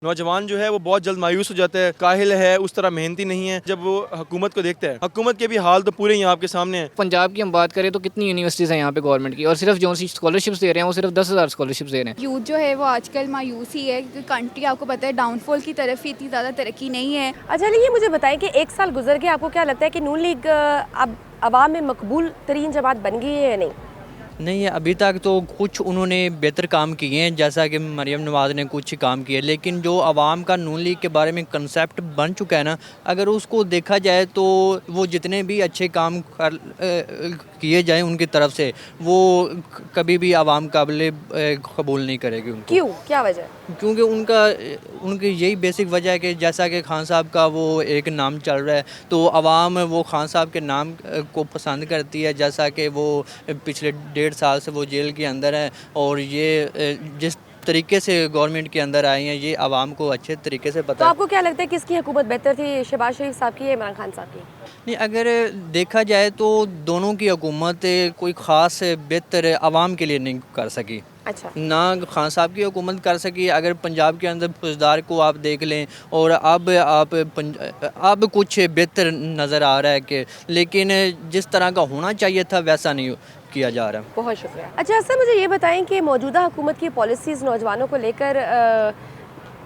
नौजवान जो है वो बहुत जल्द मायूस हो जाता है, काहिल है, उस तरह मेहनती नहीं है। जब वो हुकूमत को देखता है, हुकूमत के भी हाल तो पूरे ही आपके सामने है। पंजाब की हम बात करें तो कितनी यूनिवर्सिटीज़ हैं यहाँ पे गवर्नमेंट की, और सिर्फ जो सी स्कॉलरशिप्स दे रहे हैं वो सिर्फ 10,000 स्कॉलरशिप्स दे रहे हैं। यूथ जो है वो आजकल मायूस ही है, क्योंकि कंट्री आपको पता है डाउनफॉल की तरफ ही इतनी ज़्यादा तरक्की नहीं है। अच्छा, लेकिन ये मुझे बताएं कि एक साल गुजर गया, आपको क्या लगता है कि नून लीग अब अवाम में मकबूल तरीन जमात बन गई है या नहीं? नहीं, अभी तक तो कुछ उन्होंने बेहतर काम किए हैं, जैसा कि मरियम नवाज़ ने कुछ काम किए, लेकिन जो आवाम का नून लीग के बारे में कंसेप्ट बन चुका है ना, अगर उसको देखा जाए तो वो जितने भी अच्छे काम किए जाएं उनकी तरफ से, वो कभी भी आवाम काबिल कबूल नहीं करेगी उनको। क्यों, क्या वजह? क्योंकि उनकी यही बेसिक वजह है कि जैसा कि खान साहब का वो एक नाम चल रहा है, तो आवाम वो खान साहब के नाम को पसंद करती है, जैसा कि वो पिछले 1.5 साल से वो जेल के अंदर है, और ये जिस तरीके से गवर्नमेंट के अंदर आए हैं ये आवाम को अच्छे तरीके से तो पता है। आपको क्या लगता है किसकी हुकूमत बेहतर थी, शहबाज शरीफ साहब की या इमरान खान साहब की? नहीं, अगर देखा जाए तो दोनों की हुकूमत कोई ख़ास बेहतर आवाम के लिए नहीं कर सकी। अच्छा, ना खान साहब की हुकूमत कर सकी। अगर पंजाब के अंदर फौजदार को आप देख लें, और अब कुछ बेहतर नज़र आ रहा है कि, लेकिन जिस तरह का होना चाहिए था वैसा नहीं किया जा रहा। बहुत शुक्रिया। अच्छा सर, मुझे ये बताएं कि मौजूदा हुकूमत की पॉलिसीज़ नौजवानों को लेकर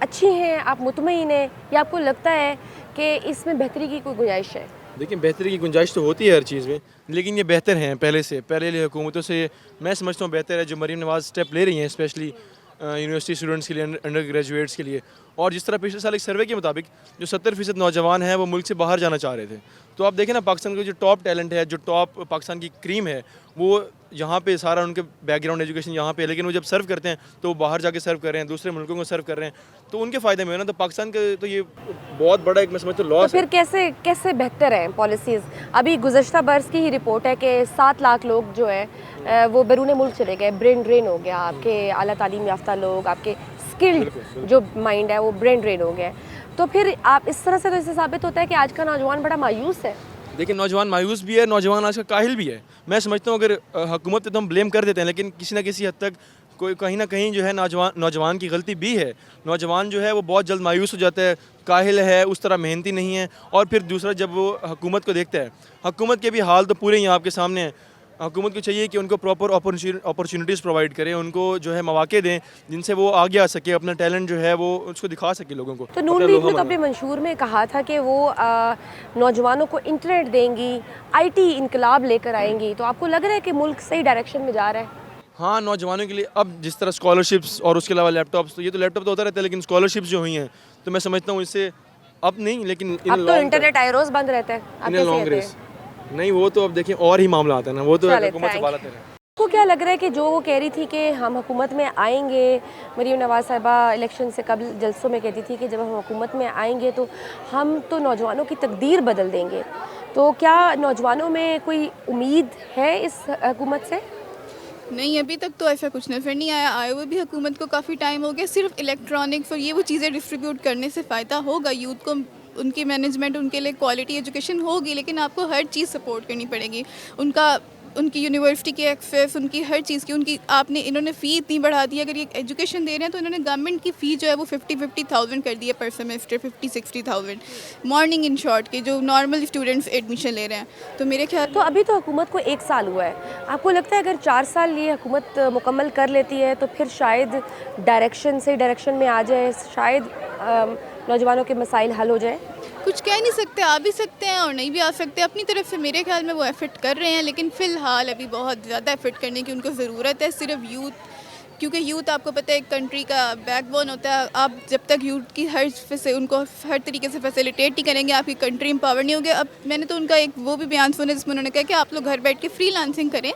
अच्छी हैं, आप मुतमईन हैं, या आपको लगता है कि इसमें बेहतरी की कोई गुंजाइश है? देखिए, बेहतरी की गुंजाइश तो होती है हर चीज़ में, लेकिन ये बेहतर हैं पहले हुकूमतों से। मैं समझता हूँ बेहतर है जो मरीम नवाज़ स्टेप ले रही हैं, स्पेशली यूनिवर्सिटी स्टूडेंट्स के लिए, अंडर ग्रेजुएट्स के लिए। और जिस तरह पिछले साल एक सर्वे के मुताबिक जो 70% नौजवान हैं वो मुल्क से बाहर जाना चाह रहे थे। तो आप देखें ना, पाकिस्तान का जो टॉप टैलेंट है, जो टॉप पाकिस्तान की क्रीम है, वो यहाँ पे सारा उनके बैकग्राउंड एजुकेशन यहाँ पे है, लेकिन वो जब सर्व करते हैं तो वो बाहर जाके सर्व कर रहे हैं, दूसरे मुल्कों को सर्व कर रहे हैं, तो उनके फ़ायदे में है ना। तो पाकिस्तान का तो ये बहुत बड़ा एक मैं समझता हूँ लॉस तो फिर कैसे बेहतर हैं पॉलिसीज़? अभी गुज़श्ता बरस की ही रिपोर्ट है कि 7 लाख लोग जो है वो बैरून मुल्क चले गए, ब्रेन ड्रेन हो गया। आपके आला तालीम याफ्ता लोग, आपके स्किल्ड जो माइंड है वो ब्रेन ड्रेन हो गया। तो फिर आप इस तरह से तो इससे साबित होता है कि आज का नौजवान बड़ा मायूस है। देखिए, नौजवान मायूस भी है, नौजवान आज का काहिल भी है। मैं समझता हूँ अगर हुकूमत पे तो हम ब्लेम कर देते हैं, लेकिन किसी न किसी हद तक कोई कहीं ना कहीं जो है नौजवान की गलती भी है। नौजवान जो है वो बहुत जल्द मायूस हो जाता है, काहिल है, उस तरह मेहनती नहीं है। और फिर दूसरा, जब वो हुकूमत को देखता है, हुकूमत के भी हाल तो पूरे ही आपके सामने हैं। हुकूमत को चाहिए कि उनको प्रॉपर अपॉर्चुनिटीज़ प्रोवाइड करें, उनको जो है मौके दें जिनसे वो आगे आ सके, अपना टैलेंट जो है वो उसको दिखा सके लोगों को। तो नून लीग ने तो अपने मंशूर में कहा था कि वो नौजवानों को इंटरनेट देंगी, IT इनकलाब लेकर आएंगी। तो आपको लग रहा है कि मुल्क सही डायरेक्शन में जा रहा है? हाँ, नौजवानों के लिए अब जिस तरह स्कॉलरशिप्स और उसके अलावा लैपटॉप्स, तो ये तो लैपटॉप तो होता रहता है, लेकिन स्कॉलरशिप्स जो हुई हैं तो मैं समझता हूँ इससे अब नहीं, लेकिन अब तो इंटरनेट आए रोज़ बंद रहता है। आप कैसे लॉन्ग कहते रेस हैं? नहीं, वो तो अब देखिए और ही मामला आता है ना, वो तो चले, हुकूमत से thanks। बात है। आपको क्या लग रहा है कि जो वो कह रही थी कि हम हुकूमत में आएंगे, मरीम नवाज साहिबा इलेक्शन से कबल जलसों में कहती थी कि जब हम हुकूमत में आएंगे तो हम तो नौजवानों की तकदीर बदल देंगे, तो क्या नौजवानों में कोई उम्मीद है इस हुकूमत से? नहीं, अभी तक तो ऐसा कुछ नज़र नहीं आया। आए हुए भी हुकूमत को काफ़ी टाइम हो गया। सिर्फ इलेक्ट्रॉनिक्स और ये वो चीज़ें डिस्ट्रीब्यूट करने से फ़ायदा होगा यूथ को, उनकी मैनेजमेंट, उनके लिए क्वालिटी एजुकेशन होगी, लेकिन आपको हर चीज़ सपोर्ट करनी पड़ेगी। उनकी यूनिवर्सिटी की एक्सेस, उनकी हर चीज़ की, इन्होंने फ़ी इतनी बढ़ा दी है। अगर ये एजुकेशन दे रहे हैं तो इन्होंने गवर्नमेंट की फ़ी जो है वो 50,000 कर दी है पर सेमेस्टर, 50,000-60,000 मॉर्निंग इन शॉर्ट के, जो नॉर्मल स्टूडेंट्स एडमिशन ले रहे हैं। तो मेरे ख्याल तो अभी तो हुकूमत को 1 साल हुआ है, आपको लगता है अगर 4 साल ये हुकूमत मुकम्मल कर लेती है तो फिर शायद सही डायरेक्शन में आ जाए, शायद नौजवानों के मसाइल हल हो जाए? कुछ कह नहीं सकते, आ भी सकते हैं और नहीं भी आ सकते। अपनी तरफ से मेरे ख्याल में वो एफर्ट कर रहे हैं, लेकिन फ़िलहाल अभी बहुत ज़्यादा एफर्ट करने की उनको ज़रूरत है। सिर्फ यूथ, क्योंकि यूथ आपको पता है एक कंट्री का बैकबोन होता है। आप जब तक यूथ की उनको हर तरीके से फैसिलिटेट ही करेंगे, आपकी कंट्री एम्पावर नहीं होगी। अब मैंने तो उनका एक वो भी बयान सुना जिसमें उन्होंने कहा कि आप लोग घर बैठ के फ्रीलांसिंग करें,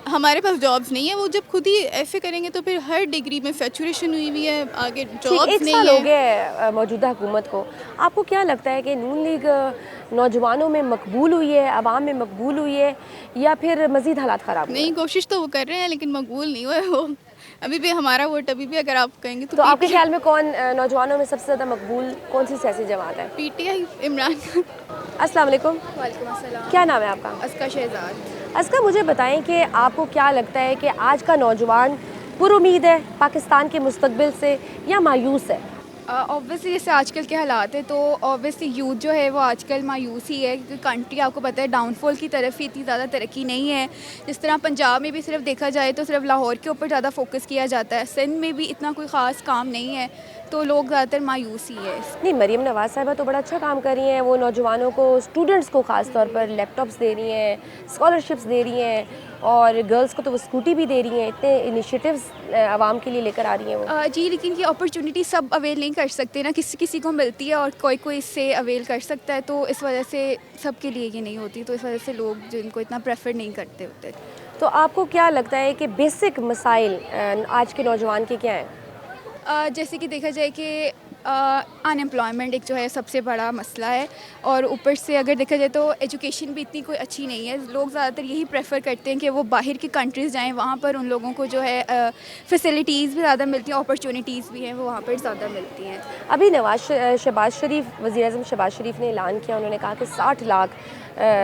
हमारे पास जॉब्स नहीं है। वो जब खुद ही ऐसे करेंगे तो फिर हर डिग्री में सैचुरेशन हुई हुई है, आगे जॉब्स नहीं है। 1 साल हो गया मौजूदा हुकूमत को, आपको क्या लगता है कि नून लीग नौजवानों में मकबूल हुई है, आवाम में मकबूल हुई है, या फिर मज़ीद हालात ख़राब हुए? नहीं, कोशिश तो वो कर रहे हैं लेकिन मकबूल नहीं हुए वो। अभी भी हमारा वोट, अभी भी अगर आप कहेंगे तो आपके ख्याल में कौन नौजवानों में सबसे ज़्यादा मकबूल कौन सी सियासी जमात है? PTI, इमरान खान। अस्सलाम वालेकुम। वालेकुम अस्सलाम। क्या नाम है आपका? अस्का शहजाद। अस्का, मुझे बताएं कि आपको क्या लगता है कि आज का नौजवान पुरुमीद है पाकिस्तान के मुस्तकबिल से या मायूस है? ऑब्वियसली जैसे आजकल के हालात है तो ऑब्वियसली यूथ जो है वो आजकल मायूस ही है, क्योंकि कंट्री आपको पता है डाउनफॉल की तरफ ही इतनी ज़्यादा तरक्की नहीं है। जिस तरह पंजाब में भी सिर्फ देखा जाए तो सिर्फ लाहौर के ऊपर ज़्यादा फोकस किया जाता है, सिंध में भी इतना कोई ख़ास काम नहीं है, तो लोग ज़्यादातर मायूस ही है। नहीं, मरीम नवाज़ साहिबा तो बड़ा अच्छा काम कर रही हैं। वो नौजवानों को, स्टूडेंट्स को ख़ास तौर पर लैपटॉप्स दे रही हैं, स्कॉलरशिप्स दे रही हैं, और गर्ल्स को तो वो स्कूटी भी दे रही हैं। इतने इनिशिएटिव्स आवाम के लिए लेकर आ रही हैं वो। जी, लेकिन ये अपॉर्चुनिटी सब अवेल नहीं कर सकते ना, किसी किसी को मिलती है और कोई कोई इससे अवेल कर सकता है, तो इस वजह से सबके लिए ये नहीं होती, तो इस वजह से लोग जिनको इतना प्रेफर नहीं करते होते। तो आपको क्या लगता है कि बेसिक मसाइल आज के नौजवान के क्या हैं? जैसे कि देखा जाए कि अनएम्प्लॉयमेंट एक जो है सबसे बड़ा मसला है, और ऊपर से अगर देखा जाए तो एजुकेशन भी इतनी कोई अच्छी नहीं है। लोग ज़्यादातर यही प्रेफर करते हैं कि वो बाहर की कंट्रीज़ जाएं, वहाँ पर उन लोगों को जो है फैसिलिटीज़ भी ज़्यादा मिलती हैं, अपॉर्चुनिटीज़ भी हैं वो वहाँ पर ज़्यादा मिलती हैं। अभी शहबाज शरीफ, वज़ीर-ए-आज़म शहबाज शरीफ ने ऐलान किया, उन्होंने कहा कि 60 लाख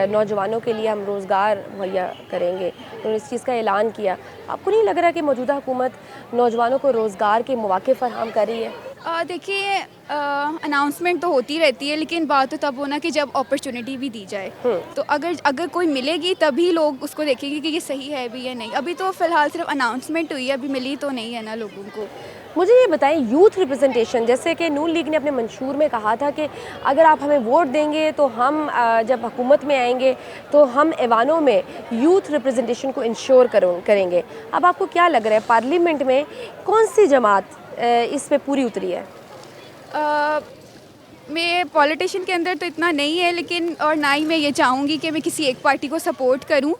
नौजवानों के लिए हम रोज़गार मुहैया करेंगे। उन्होंने इस चीज़ का ऐलान किया। आपको नहीं लग रहा कि मौजूदा हुकूमत नौजवानों को रोज़गार के मौके फराहम कर रही है? देखिए, अनाउंसमेंट तो होती रहती है, लेकिन बात तो तब होना कि जब अपॉर्चुनिटी भी दी जाए, तो अगर कोई मिलेगी तभी लोग उसको देखेंगे कि ये सही है भी या नहीं। अभी तो फ़िलहाल सिर्फ अनाउंसमेंट हुई है, अभी मिली तो नहीं है ना लोगों को। मुझे ये बताएं, यूथ रिप्रेजेंटेशन, जैसे कि नून लीग ने अपने मंशूर में कहा था कि अगर आप हमें वोट देंगे तो हम जब हुकूमत में आएंगे तो हम ऐवानों में यूथ रिप्रेजेंटेशन को इंश्योर करेंगे। अब आपको क्या लग रहा है, पार्लियामेंट में कौन सी जमात इस पे पूरी उतरी है? मैं पॉलिटिशियन के अंदर तो इतना नहीं है, लेकिन और ना ही मैं ये चाहूँगी कि मैं किसी एक पार्टी को सपोर्ट करूँ।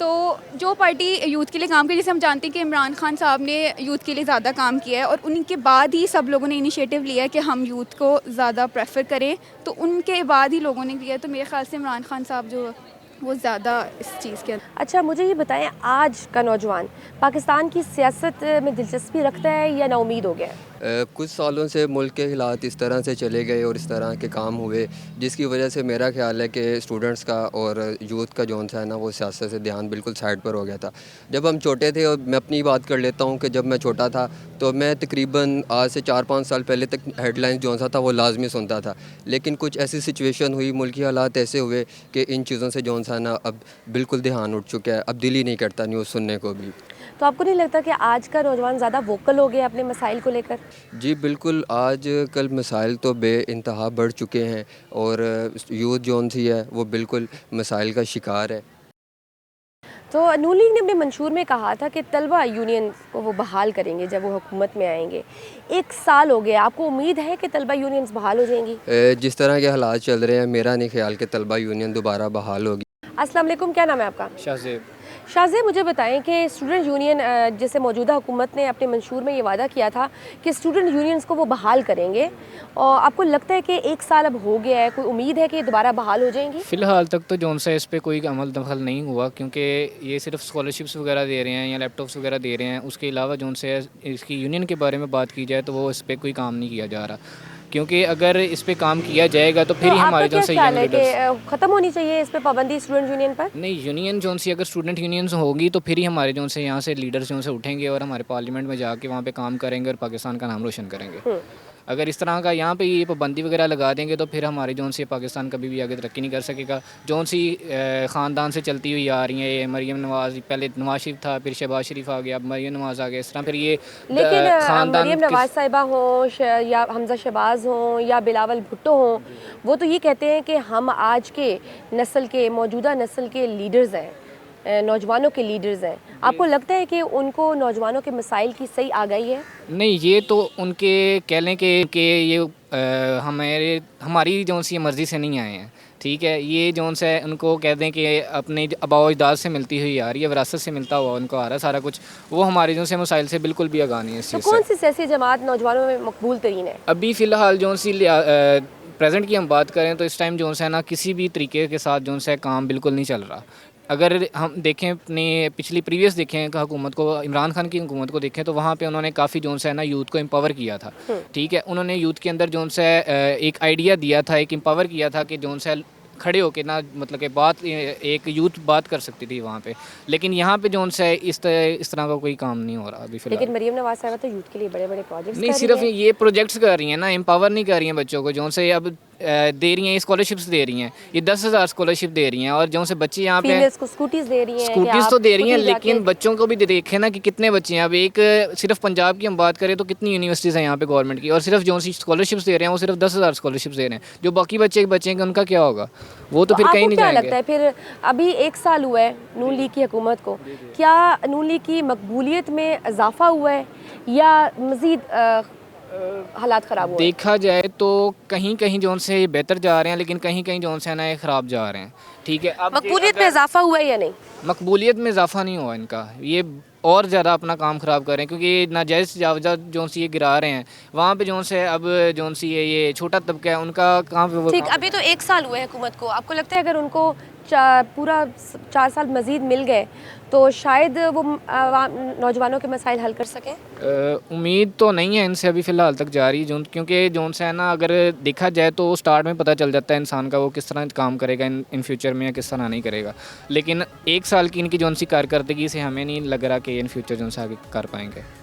तो जो पार्टी यूथ के लिए काम करे, जैसे हम जानते हैं कि इमरान खान साहब ने यूथ के लिए ज़्यादा काम किया है, और उनके बाद ही सब लोगों ने इनिशिएटिव लिया है कि हम यूथ को ज़्यादा प्रेफर करें, तो उनके बाद ही लोगों ने किया। तो मेरे ख्याल से इमरान खान साहब जो वो ज़्यादा इस चीज़ के अंदर। अच्छा, मुझे ये बताएं, आज का नौजवान पाकिस्तान की सियासत में दिलचस्पी रखता है या नाउमीद हो गया है? कुछ सालों से मुल्क के हालात इस तरह से चले गए और इस तरह के काम हुए, जिसकी वजह से मेरा ख्याल है कि स्टूडेंट्स का और यूथ का जो है ना, वो सियासत से ध्यान बिल्कुल साइड पर हो गया था। जब हम छोटे थे, और मैं अपनी बात कर लेता हूँ कि जब मैं छोटा था तो मैं तकरीबन आज से 4-5 साल पहले तक हेडलाइंस जो था वो लाजमी सुनता था, लेकिन कुछ ऐसी सिचुएशन हुई, मुल्की हालात ऐसे हुए कि इन चीज़ों से जो है ना अब बिल्कुल ध्यान उठ चुका है, अब दिल ही नहीं करता न्यूज़ सुनने को भी। तो आपको नहीं लगता कि आज का नौजवान ज़्यादा वोकल हो गया अपने मसाइल को लेकर? जी बिल्कुल, आज कल मसाइल तो बेइंतहा बढ़ चुके हैं और यूथ जोन सी है वो बिल्कुल मसाइल का शिकार है। तो नून लीग ने अपने मंशूर में कहा था कि तलबा यूनियन को वो बहाल करेंगे जब वो हुकूमत में आएंगे। 1 साल हो गया, आपको उम्मीद है कि तलबा यूनियंस बहाल हो जाएंगी? जिस तरह के हालात चल रहे हैं, मेरा नहीं ख्याल कि तलबा यूनियन दोबारा बहाल होगी। अस्सलाम वालेकुम, क्या नाम है आपका? शाहजेब। शाहजेब, मुझे बताएं कि स्टूडेंट यूनियन, जैसे मौजूदा हुकूमत ने अपने मंशूर में ये वादा किया था कि स्टूडेंट यूनियंस को वो बहाल करेंगे, और आपको लगता है कि 1 साल अब हो गया है, कोई उम्मीद है कि दोबारा बहाल हो जाएंगी? फ़िलहाल तक तो जौन सा इस पे कोई अमल दखल नहीं हुआ, क्योंकि ये सिर्फ स्कॉलरशिप्स वगैरह दे रहे हैं या लैपटॉप्स वगैरह दे रहे हैं। उसके अलावा जौन से इसकी यूनियन के बारे में बात की जाए तो वो इस पर कोई काम नहीं किया जा रहा, क्योंकि अगर इस पे काम किया जाएगा तो फिर ही हमारे जो से यंग लीडर्स ख़त्म होनी चाहिए इस पे पाबंदी स्टूडेंट यूनियन पर? नहीं, यूनियन जोन सी अगर स्टूडेंट यूनियंस होगी तो फिर ही हमारे जोन से यहाँ से लीडर्स जोन से उठेंगे और हमारे पार्लियामेंट में जाके वहाँ पे काम करेंगे और पाकिस्तान का नाम रोशन करेंगे। अगर इस तरह का यहाँ पे ये पाबंदी वगैरह लगा देंगे तो फिर हमारे जोन से पाकिस्तान कभी भी आगे तरक्की नहीं कर सकेगा। जोन सी ख़ानदान से चलती हुई आ रही है, ये मरीम नवाज़, पहले नवाज शरीफ था, फिर शहबाज शरीफ आ गया, अब मरीम नवाज़ आ गया, इस तरह फिर ये लेकिन ख़ानदान मरीम नवाज साहिबा हों या हमजा शहबाज हों या बिलावल भुट्टो हों, वो तो ये कहते हैं कि हम आज के नस्ल के, मौजूदा नस्ल के लीडर्स हैं, नौजवानों के लीडर्स हैं। आपको लगता है कि उनको नौजवानों के मसाइल की सही आगाही है? नहीं, ये तो उनके कह लें कि ये हमारी जौन सी मर्ज़ी से नहीं आए हैं, ठीक है। ये जौन सा उनको कह दें कि अपने आबाओ अजदाद से मिलती हुई आ रही है, विरासत से मिलता हुआ उनको आ रहा है सारा कुछ, वो हमारे जौन से मसाइल से बिल्कुल भी आगाह नहीं है इस तो चीज़ से। कौन सी सियासी जमात नौजवानों में मकबूल तरीन है? अभी फ़िलहाल जौन सी प्रेजेंट की हम बात करें तो इस टाइम जौन सा है ना, किसी भी तरीके के साथ जौन सा काम बिल्कुल नहीं चल रहा। अगर हम देखें अपनी पिछली प्रीवियस देखें हुकूमत को, इमरान खान की हुकूमत को देखें तो वहाँ पे उन्होंने काफ़ी जौन सा है ना यूथ को एम्पावर किया था, ठीक है। उन्होंने यूथ के अंदर जौन सा एक आइडिया दिया था, एक एम्पावर किया था कि जौन सा खड़े होके ना मतलब कि बात एक यूथ बात कर सकती थी वहाँ पे, लेकिन यहाँ पे जो है इस तरह का कोई काम नहीं हो रहा अभी फिलहाल। लेकिन मरीम नवाज साहब तो यूथ के लिए बड़े बड़े प्रोजेक्ट्स नहीं सिर्फ ये प्रोजेक्ट्स कर रही हैं ना, एम्पावर नहीं कर रही हैं बच्चों को, जो से अब दे रही हैं स्कॉलरशिप्स दे रही हैं, ये 10,000 स्कॉलरशिप दे रही हैं, और जो से बच्चे यहाँ पे फीमेल्स को स्कूटीज दे रही हैं, स्कूटीज तो दे रही हैं, लेकिन बच्चों को भी देखें ना कि कितने बच्चे हैं। अब एक सिर्फ पंजाब की हम बात करें तो कितनी यूनिवर्सिटीज़ हैं यहाँ पे गवर्नमेंट की, और सिर्फ जो सी स्कॉलरशिप्स दे रहे हैं वो सिर्फ 10,000 स्कॉलरशिप्स दे रहे हैं, जो बाकी बच्चे बचेंगे उनका क्या होगा, वो तो फिर कहीं नहीं क्या जाएंगे। लगता है फिर अभी 1 साल हुआ है नून लीग की हुकूमत को, क्या नून लीग की मकबूलियत में इजाफा हुआ है या मज़ीद हालात ख़राब हुए? देखा जाए तो कहीं कहीं जो से ये बेहतर जा रहे हैं, लेकिन कहीं कहीं जो से ना ये ख़राब जा रहे हैं। ठीक है, अब मकबूलियत में इजाफा हुआ है या नहीं? मकबूलियत में इजाफा नहीं हुआ इनका, ये और ज़्यादा अपना काम ख़राब कर रहे हैं, क्योंकि नाजायज़ तजावज़ात जो सी ये गिरा रहे हैं वहाँ पे जो से अब जो सी ये छोटा तबका है उनका कहाँ पे वो ठीक, अभी तो 1 साल हुए हुकूमत को, आपको लगता है अगर उनको पूरा 4 साल मज़ीद मिल गए तो शायद वो नौजवानों के मसाइल हल कर सकें? उम्मीद तो नहीं है इनसे अभी फ़िलहाल तक जारी, जो क्योंकि जो से है ना अगर देखा जाए तो स्टार्ट में पता चल जाता है इंसान का वो किस तरह काम करेगा इन फ्यूचर में या किस तरह नहीं करेगा, लेकिन 1 साल की इनकी जो सी कारकर्दगी से हमें नहीं लग रहा कि इन फ्यूचर जो से आगे कर पाएंगे।